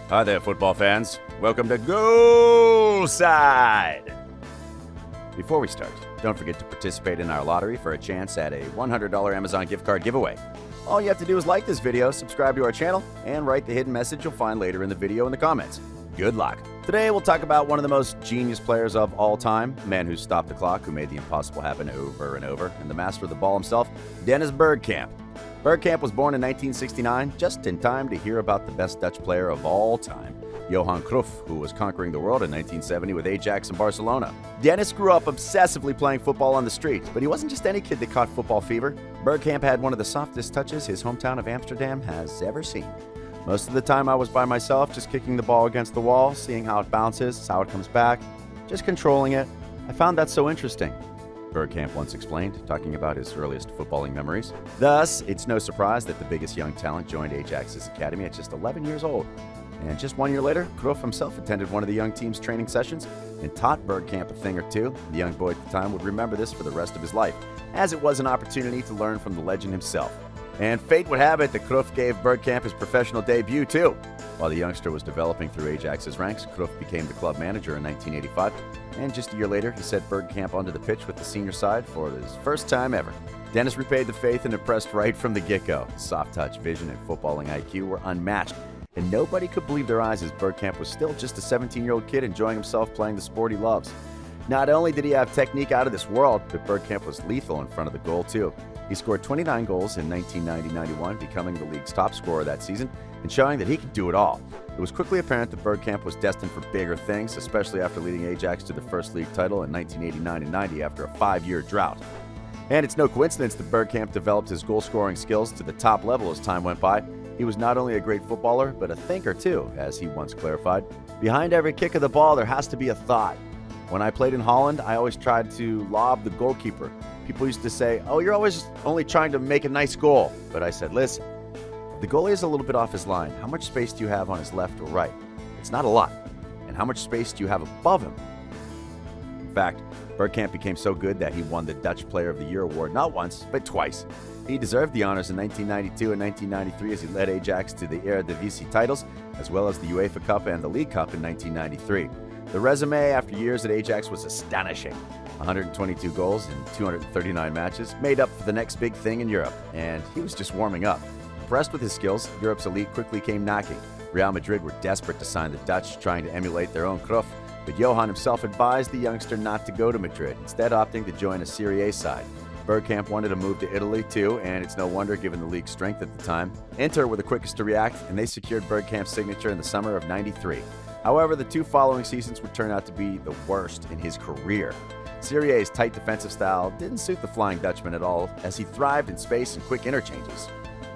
Hi there, football fans. Welcome to Goalside. Before we start, don't forget to participate in our lottery for a chance at a $100 Amazon gift card giveaway. All you have to do is like this video, subscribe to our channel, and write the hidden message you'll find later in the video in the comments. Good luck. Today we'll talk about one of the most genius players of all time, a man who stopped the clock, who made the impossible happen over and over, and the master of the ball himself, Dennis Bergkamp. Bergkamp was born in 1969, just in time to hear about the best Dutch player of all time, Johan Cruyff, who was conquering the world in 1970 with Ajax and Barcelona. Dennis grew up obsessively playing football on the streets, but he wasn't just any kid that caught football fever. Bergkamp had one of the softest touches his hometown of Amsterdam has ever seen. Most of the time I was by myself, just kicking the ball against the wall, seeing how it bounces, how it comes back, just controlling it. I found that so interesting, Bergkamp once explained, talking about his earliest footballing memories. Thus, it's no surprise that the biggest young talent joined Ajax's academy at just 11 years old. And just 1 year later, Cruyff himself attended one of the young team's training sessions and taught Bergkamp a thing or two. The young boy at the time would remember this for the rest of his life, as it was an opportunity to learn from the legend himself. And fate would have it that Cruyff gave Bergkamp his professional debut too. While the youngster was developing through Ajax's ranks, Cruyff became the club manager in 1985, and just a year later, he set Bergkamp onto the pitch with the senior side for his first time ever. Dennis repaid the faith and impressed right from the get-go. Soft touch, vision, and footballing IQ were unmatched, and nobody could believe their eyes as Bergkamp was still just a 17-year-old kid enjoying himself playing the sport he loves. Not only did he have technique out of this world, but Bergkamp was lethal in front of the goal too. He scored 29 goals in 1990-91, becoming the league's top scorer that season and showing that he could do it all. It was quickly apparent that Bergkamp was destined for bigger things, especially after leading Ajax to the first league title in 1989 and 90 after a 5-year drought. And it's no coincidence that Bergkamp developed his goal-scoring skills to the top level as time went by. He was not only a great footballer, but a thinker too, as he once clarified. Behind every kick of the ball, there has to be a thought. When I played in Holland, I always tried to lob the goalkeeper. People used to say, "Oh, you're always only trying to make a nice goal." But I said, listen, if the goalie is a little bit off his line, how much space do you have on his left or right? It's not a lot. And how much space do you have above him? In fact, Bergkamp became so good that he won the Dutch Player of the Year award not once, but twice. He deserved the honors in 1992 and 1993 as he led Ajax to the Eredivisie titles, as well as the UEFA Cup and the League Cup in 1993. The resume after years at Ajax was astonishing. 122 goals in 239 matches made up for the next big thing in Europe, and he was just warming up. Impressed with his skills, Europe's elite quickly came knocking. Real Madrid were desperate to sign the Dutch, trying to emulate their own Cruyff, but Johan himself advised the youngster not to go to Madrid, instead opting to join a Serie A side. Bergkamp wanted to move to Italy too, and it's no wonder given the league's strength at the time. Inter were the quickest to react, and they secured Bergkamp's signature in the summer of '93. However, the two following seasons would turn out to be the worst in his career. Serie A's tight defensive style didn't suit the Flying Dutchman at all, as he thrived in space and quick interchanges.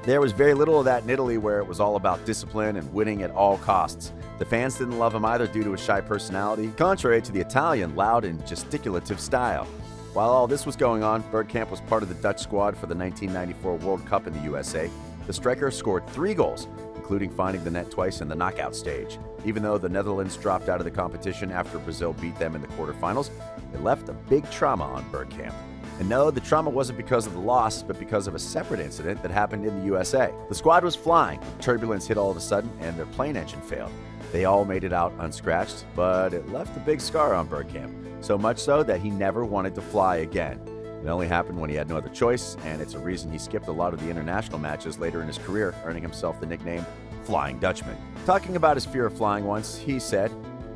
There was very little of that in Italy, where it was all about discipline and winning at all costs. The fans didn't love him either due to his shy personality, contrary to the Italian loud and gesticulative style. While all this was going on, Bergkamp was part of the Dutch squad for the 1994 World Cup in the USA. The striker scored 3 goals, including finding the net twice in the knockout stage. Even though the Netherlands dropped out of the competition after Brazil beat them in the quarterfinals, it left a big trauma on Bergkamp. And no, the trauma wasn't because of the loss, but because of a separate incident that happened in the USA. The squad was flying, turbulence hit all of a sudden, and their plane engine failed. They all made it out unscratched, but it left a big scar on Bergkamp, so much so that he never wanted to fly again. It only happened when he had no other choice, and it's a reason he skipped a lot of the international matches later in his career, earning himself the nickname Flying Dutchman. Talking about his fear of flying once, he said,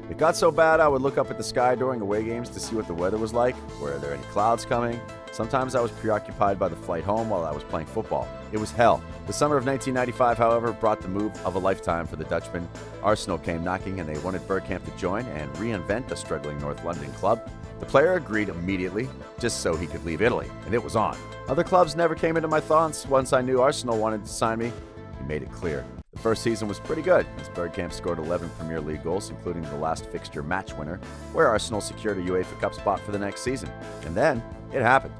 "It got so bad I would look up at the sky during away games to see what the weather was like. Were there any clouds coming? Sometimes I was preoccupied by the flight home while I was playing football. It was hell." The summer of 1995, however, brought the move of a lifetime for the Dutchman. Arsenal came knocking and they wanted Bergkamp to join and reinvent the struggling North London club. The player agreed immediately, just so he could leave Italy, and it was on. Other clubs never came into my thoughts. Once I knew Arsenal wanted to sign me, he made it clear. The first season was pretty good, as Bergkamp scored 11 Premier League goals, including the last fixture match winner, where Arsenal secured a UEFA Cup spot for the next season. And then, it happened.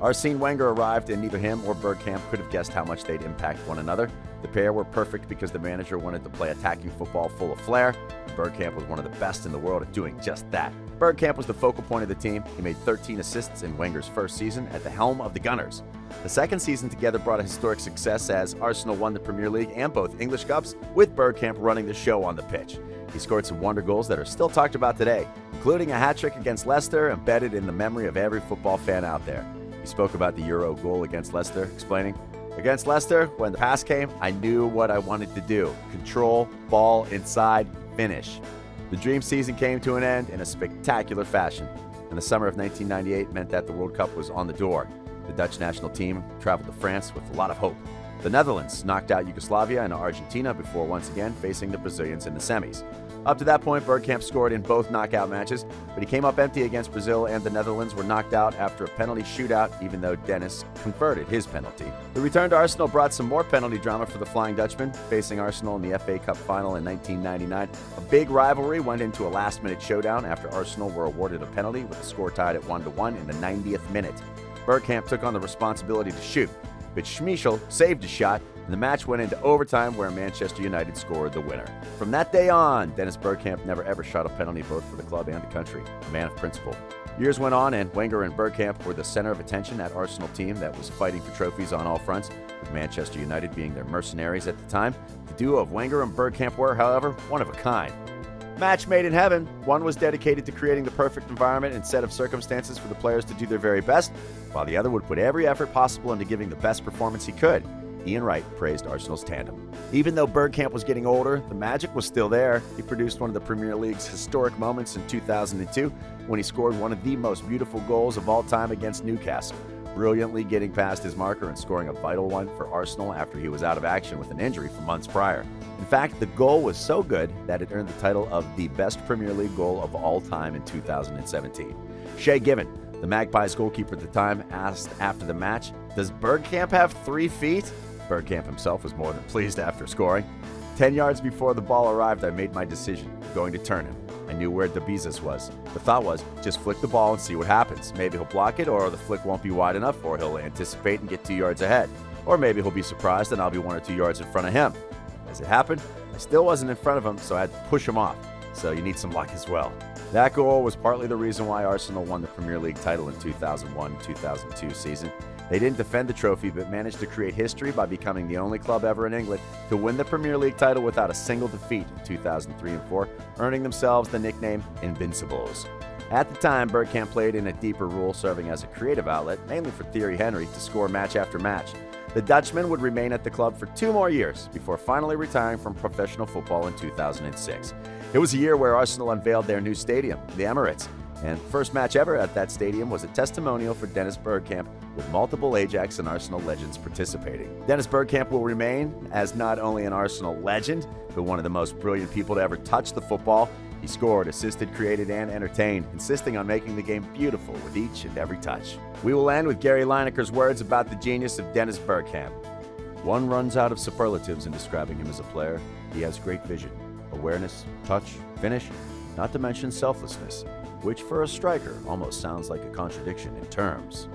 Arsene Wenger arrived, and neither him or Bergkamp could have guessed how much they'd impact one another. The pair were perfect because the manager wanted to play attacking football full of flair. Bergkamp was one of the best in the world at doing just that. Bergkamp was the focal point of the team. He made 13 assists in Wenger's first season at the helm of the Gunners. The second season together brought a historic success as Arsenal won the Premier League and both English Cups, with Bergkamp running the show on the pitch. He scored some wonder goals that are still talked about today, including a hat-trick against Leicester embedded in the memory of every football fan out there. He spoke about the Euro goal against Leicester, explaining, "Against Leicester, when the pass came, I knew what I wanted to do. Control, ball, inside, finish." The dream season came to an end in a spectacular fashion, and the summer of 1998 meant that the World Cup was on the door. The Dutch national team traveled to France with a lot of hope. The Netherlands knocked out Yugoslavia and Argentina before once again facing the Brazilians in the semis. Up to that point, Bergkamp scored in both knockout matches, but he came up empty against Brazil, and the Netherlands were knocked out after a penalty shootout, even though Dennis converted his penalty. The return to Arsenal brought some more penalty drama for the Flying Dutchman, facing Arsenal in the FA Cup final in 1999. A big rivalry went into a last-minute showdown after Arsenal were awarded a penalty with the score tied at 1-1 in the 90th minute. Bergkamp took on the responsibility to shoot, but Schmeichel saved a shot, and the match went into overtime where Manchester United scored the winner. From that day on, Dennis Bergkamp never ever shot a penalty both for the club and the country, a man of principle. Years went on, and Wenger and Bergkamp were the center of attention at Arsenal team that was fighting for trophies on all fronts, with Manchester United being their mercenaries at the time. The duo of Wenger and Bergkamp were, however, one of a kind. Match made in heaven. One was dedicated to creating the perfect environment and set of circumstances for the players to do their very best, while the other would put every effort possible into giving the best performance he could. Ian Wright praised Arsenal's tandem. Even though Bergkamp was getting older, the magic was still there. He produced one of the Premier League's historic moments in 2002 when he scored one of the most beautiful goals of all time against Newcastle, brilliantly getting past his marker and scoring a vital one for Arsenal after he was out of action with an injury for months prior. In fact, the goal was so good that it earned the title of the best Premier League goal of all time in 2017. Shay Given, the Magpies goalkeeper at the time, asked after the match, "Does Bergkamp have 3 feet?" Bergkamp himself was more than pleased after scoring. 10 yards before the ball arrived, I made my decision, going to turn him. I knew where Dabizas was. The thought was, just flick the ball and see what happens. Maybe he'll block it, or the flick won't be wide enough, or he'll anticipate and get 2 yards ahead. Or maybe he'll be surprised and I'll be 1 or 2 yards in front of him. As it happened, I still wasn't in front of him, so I had to push him off. So you need some luck as well. That goal was partly the reason why Arsenal won the Premier League title in 2001-2002 season. They didn't defend the trophy, but managed to create history by becoming the only club ever in England to win the Premier League title without a single defeat in 2003 and 4, earning themselves the nickname Invincibles. At the time, Bergkamp played in a deeper role, serving as a creative outlet, mainly for Thierry Henry, to score match after match. The Dutchman would remain at the club for 2 more years before finally retiring from professional football in 2006. It was a year where Arsenal unveiled their new stadium, the Emirates, and the first match ever at that stadium was a testimonial for Dennis Bergkamp, with multiple Ajax and Arsenal legends participating. Dennis Bergkamp will remain as not only an Arsenal legend, but one of the most brilliant people to ever touch the football. He scored, assisted, created, and entertained, insisting on making the game beautiful with each and every touch. We will end with Gary Lineker's words about the genius of Dennis Bergkamp. "One runs out of superlatives in describing him as a player. He has great vision, awareness, touch, finish, not to mention selflessness, which for a striker almost sounds like a contradiction in terms."